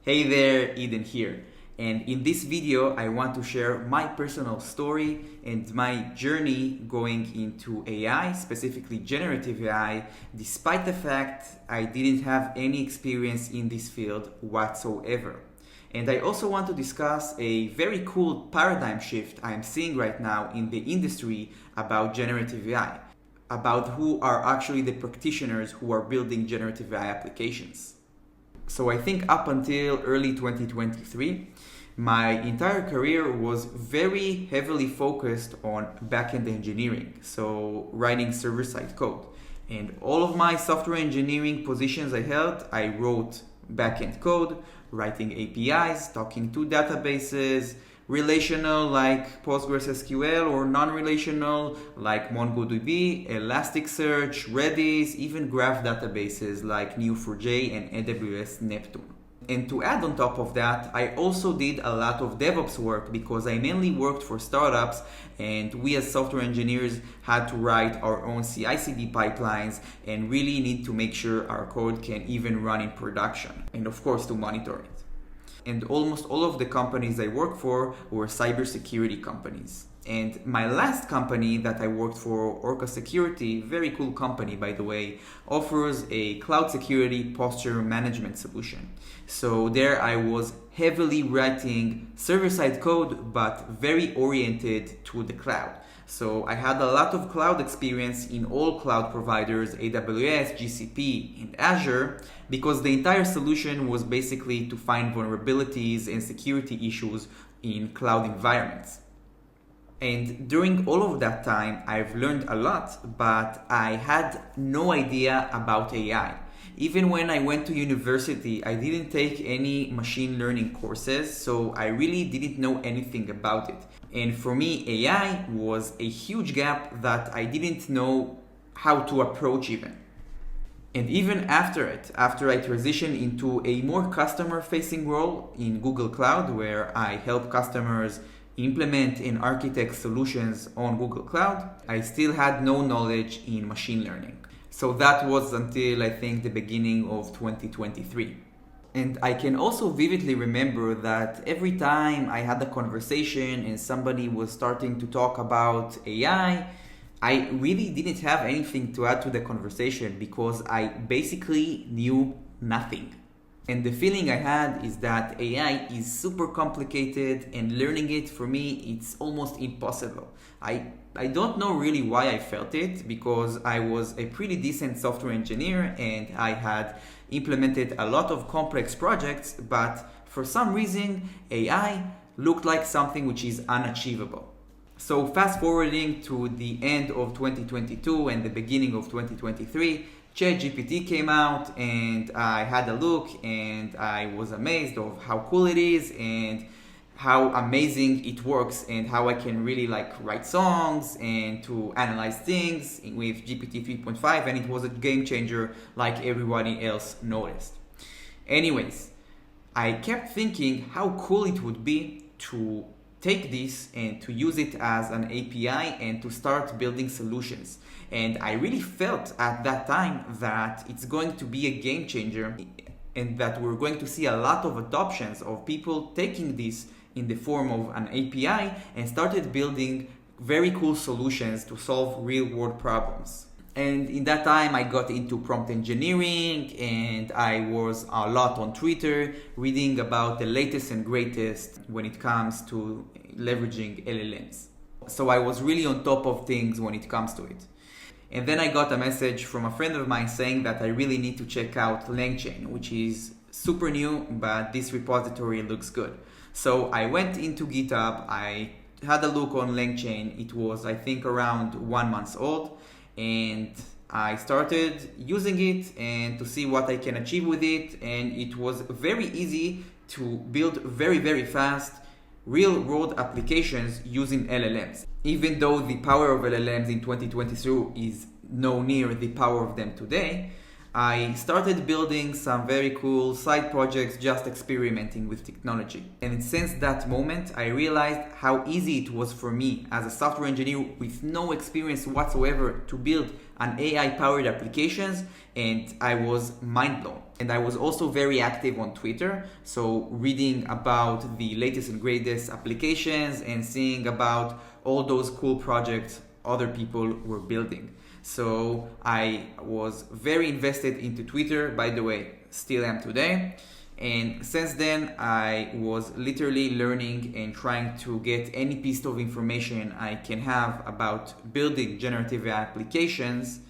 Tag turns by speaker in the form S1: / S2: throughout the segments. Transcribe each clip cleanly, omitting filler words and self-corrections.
S1: Hey there, Eden here. And in this video, I want to share my personal story and my journey going into AI, specifically generative AI, despite the fact I didn't have any experience in this field whatsoever. And I also want to discuss a very cool paradigm shift I'm seeing right now in the industry about generative AI, about who are actually the practitioners who are building generative AI applications. So I think up until early 2023, my entire career was very heavily focused on backend engineering, so writing server-side code. And all of my software engineering positions I held, I wrote backend code, writing APIs, talking to databases, relational like PostgreSQL or non-relational like MongoDB, ElasticSearch, Redis, even graph databases like Neo4j and AWS Neptune. And to add on top of that, I also did a lot of DevOps work because I mainly worked for startups and we as software engineers had to write our own CI/CD pipelines and really need to make sure our code can even run in production and of course to monitor it. And almost all of the companies I worked for were cybersecurity companies. And my last company that I worked for, Orca Security, very cool company by the way, offers a cloud security posture management solution. So there I was heavily writing server-side code, but very oriented to the cloud. So I had a lot of cloud experience in all cloud providers, AWS, GCP, and Azure, because the entire solution was basically to find vulnerabilities and security issues in cloud environments. And during all of that time, I've learned a lot, but I had no idea about AI. Even when I went to university, I didn't take any machine learning courses, so I really didn't know anything about it. And for me, AI was a huge gap that I didn't know how to approach even. And even after I transitioned into a more customer-facing role in Google Cloud, where I help customers implement and architect solutions on Google Cloud, I still had no knowledge in machine learning. So that was until I think the beginning of 2023. And I can also vividly remember that every time I had a conversation and somebody was starting to talk about AI, I really didn't have anything to add to the conversation because I basically knew nothing. And the feeling I had is that AI is super complicated and learning it for me, it's almost impossible. I don't know really why I felt it because I was a pretty decent software engineer and I had implemented a lot of complex projects, but for some reason AI looked like something which is unachievable. So fast forwarding to the end of 2022 and the beginning of 2023, ChatGPT came out and I had a look and I was amazed of how cool it is and how amazing it works and how I can really write songs and to analyze things with GPT 3.5, and it was a game changer like everybody else noticed. Anyways, I kept thinking how cool it would be to take this and to use it as an API and to start building solutions. And I really felt at that time that it's going to be a game changer and that we're going to see a lot of adoptions of people taking this in the form of an API and started building very cool solutions to solve real-world problems. And in that time, I got into prompt engineering and I was a lot on Twitter reading about the latest and greatest when it comes to leveraging LLMs. So I was really on top of things when it comes to it. And then I got a message from a friend of mine saying that I really need to check out LangChain, which is super new, but this repository looks good. So I went into GitHub, I had a look on LangChain. It was, I think, around 1 month old. And I started using it and to see what I can achieve with it. And it was very easy to build very, very fast real-world applications using LLMs. Even though the power of LLMs in 2022 is no near the power of them today, I started building some very cool side projects, just experimenting with technology. And since that moment, I realized how easy it was for me as a software engineer with no experience whatsoever to build an AI-powered applications, and I was mind blown. And I was also very active on Twitter, so reading about the latest and greatest applications and seeing about all those cool projects other people were building. So I was very invested into Twitter, by the way, still am today. And since then, I was literally learning and trying to get any piece of information I can have about building generative AI applications,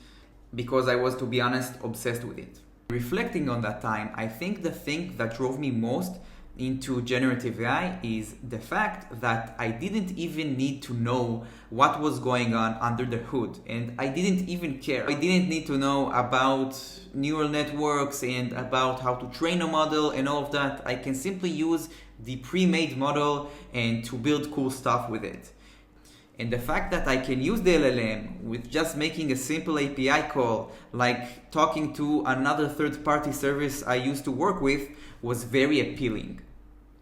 S1: because I was, to be honest, obsessed with it. Reflecting on that time, I think the thing that drove me most into generative AI is the fact that I didn't even need to know what was going on under the hood, and I didn't even care. I didn't need to know about neural networks and about how to train a model and all of that. I can simply use the pre-made model and to build cool stuff with it. And the fact that I can use the LLM with just making a simple API call, like talking to another third-party service I used to work with, was very appealing.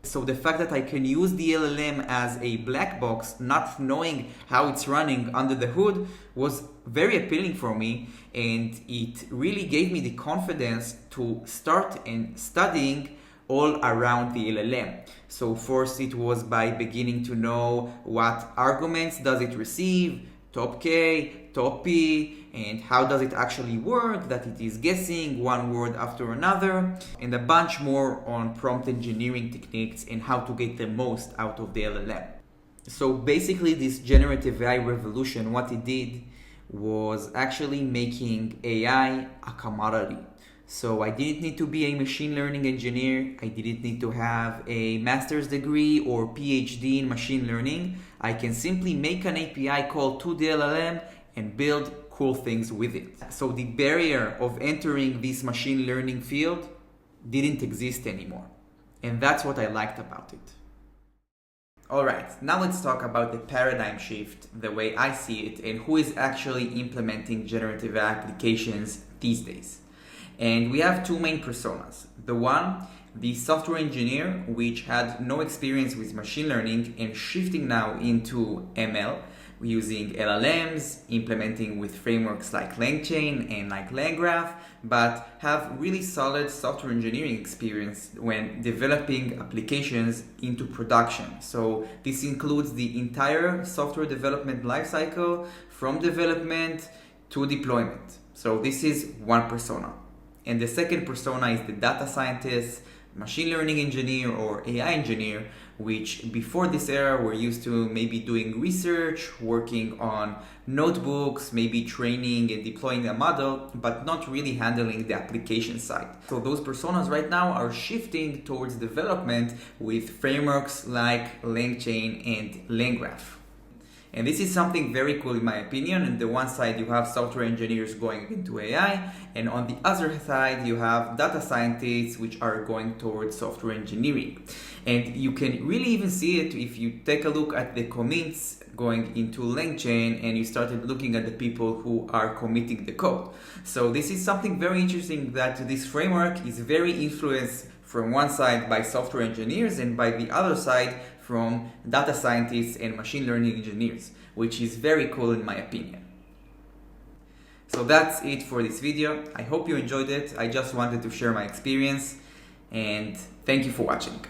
S1: So the fact that I can use the LLM as a black box, not knowing how it's running under the hood, was very appealing for me, and it really gave me the confidence to start and studying all around the LLM. So first it was by beginning to know what arguments does it receive, top K, top P, and how does it actually work, that it is guessing one word after another, and a bunch more on prompt engineering techniques and how to get the most out of the LLM. So basically this generative AI revolution, what it did was actually making AI a commodity. So I didn't need to be a machine learning engineer. I didn't need to have a master's degree or PhD in machine learning. I can simply make an API call to the LLM and build cool things with it. So the barrier of entering this machine learning field didn't exist anymore. And that's what I liked about it. Alright, now let's talk about the paradigm shift, the way I see it, and who is actually implementing generative AI applications these days. And we have two main personas. The one, the software engineer, which had no experience with machine learning and shifting now into ML, using LLMs, implementing with frameworks like LangChain and like LangGraph, but have really solid software engineering experience when developing applications into production. So this includes the entire software development lifecycle from development to deployment. So this is one persona. And the second persona is the data scientist, machine learning engineer, or AI engineer, which before this era were used to maybe doing research, working on notebooks, maybe training and deploying a model, but not really handling the application side. So those personas right now are shifting towards development with frameworks like LangChain and LangGraph. And this is something very cool in my opinion. On the one side you have software engineers going into AI, and on the other side you have data scientists which are going towards software engineering. And you can really even see it if you take a look at the commits going into LangChain and you started looking at the people who are committing the code. So this is something very interesting, that this framework is very influenced from one side by software engineers and by the other side from data scientists and machine learning engineers, which is very cool in my opinion. So that's it for this video. I hope you enjoyed it. I just wanted to share my experience, and thank you for watching.